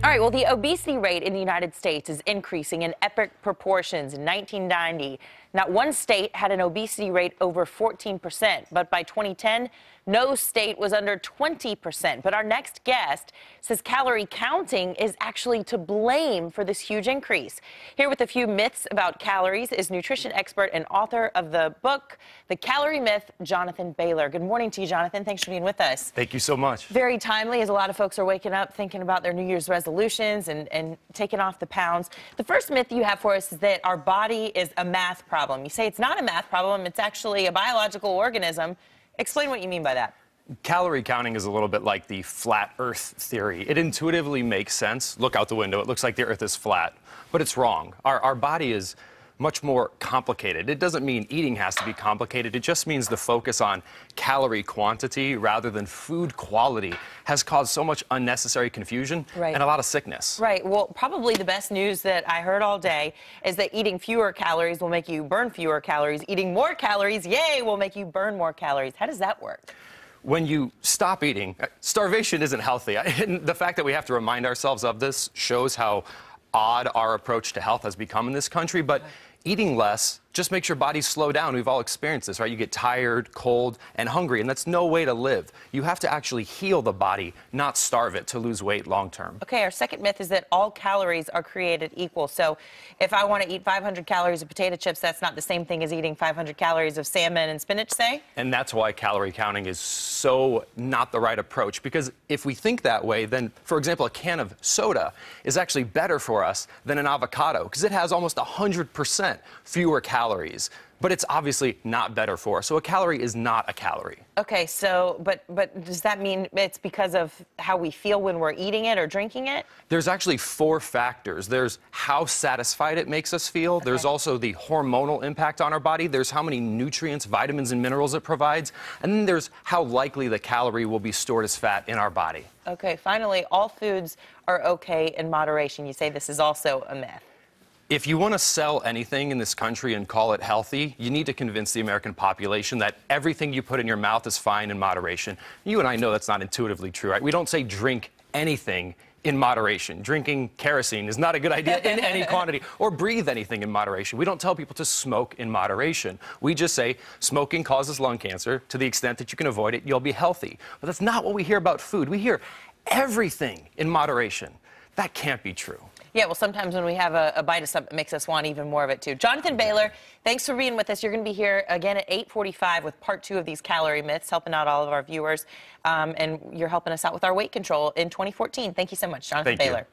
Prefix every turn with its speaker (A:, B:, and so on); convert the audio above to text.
A: All right, well, the obesity rate in the United States is increasing in epic proportions. In 1990, not one state had an obesity rate over 14%, but by 2010, no state was under 20%. But our next guest says calorie counting is actually to blame for this huge increase. Here with a few myths about calories is nutrition expert and author of the book, The Calorie Myth, Jonathan Bailor. Good morning to you, Jonathan. Thanks for being with us.
B: Thank you so much.
A: Very timely, as a lot of folks are waking up thinking about their New Year's resolutions and taking off the pounds. The first myth you have for us is that our body is a math problem. You say it's not a math problem, it's actually a biological organism. Explain what you mean by that.
B: Calorie counting is a little bit like the flat Earth theory. It intuitively makes sense. Look out the window, it looks like the Earth is flat, but it's wrong. Our body is much more complicated. It doesn't mean eating has to be complicated. It just means the focus on calorie quantity rather than food quality has caused so much unnecessary confusion and a lot of sickness.
A: Right. Well, probably the best news that I heard all day is that eating fewer calories will make you burn fewer calories. Eating more calories, yay, will make you burn more calories. How does that work?
B: When you stop eating, starvation isn't healthy. The fact that we have to remind ourselves of this shows how odd our approach to health has become in this country, but eating less just makes your body slow down. We've all experienced this, right? You get tired, cold, and hungry, and that's no way to live. You have to actually heal the body, not starve it to lose weight long term.
A: Okay, our second myth is that all calories are created equal. So if I want to eat 500 calories of potato chips, that's not the same thing as eating 500 calories of salmon and spinach, say?
B: And that's why calorie counting is so not the right approach, because if we think that way, then, for example, a can of soda is actually better for us than an avocado, because it has almost 100% fewer calories. But it's obviously not better for us. So a calorie is not a calorie.
A: Okay, so, but does that mean it's because of how we feel when we're eating it or drinking it?
B: There's actually 4 factors. There's how satisfied it makes us feel. There's also the hormonal impact on our body. There's how many nutrients, vitamins, and minerals it provides. And then there's how likely the calorie will be stored as fat in our body.
A: Okay, finally, all foods are okay in moderation. You say this is also a myth.
B: If you want to sell anything in this country and call it healthy, you need to convince the American population that everything you put in your mouth is fine in moderation. You and I know that's not intuitively true, right? We don't say drink anything in moderation. Drinking kerosene is not a good idea in any quantity, or breathe anything in moderation. We don't tell people to smoke in moderation. We just say smoking causes lung cancer. To the extent that you can avoid it, you'll be healthy. But that's not what we hear about food. We hear everything in moderation. That can't be true.
A: Yeah, well, sometimes when we have a bite of something, it makes us want even more of it, too. Jonathan Bailor, thanks for being with us. You're going to be here again at 8:45 with part 2 of these calorie myths, helping out all of our viewers. And you're helping us out with our weight control in 2014. Thank you so much, Jonathan Bailor.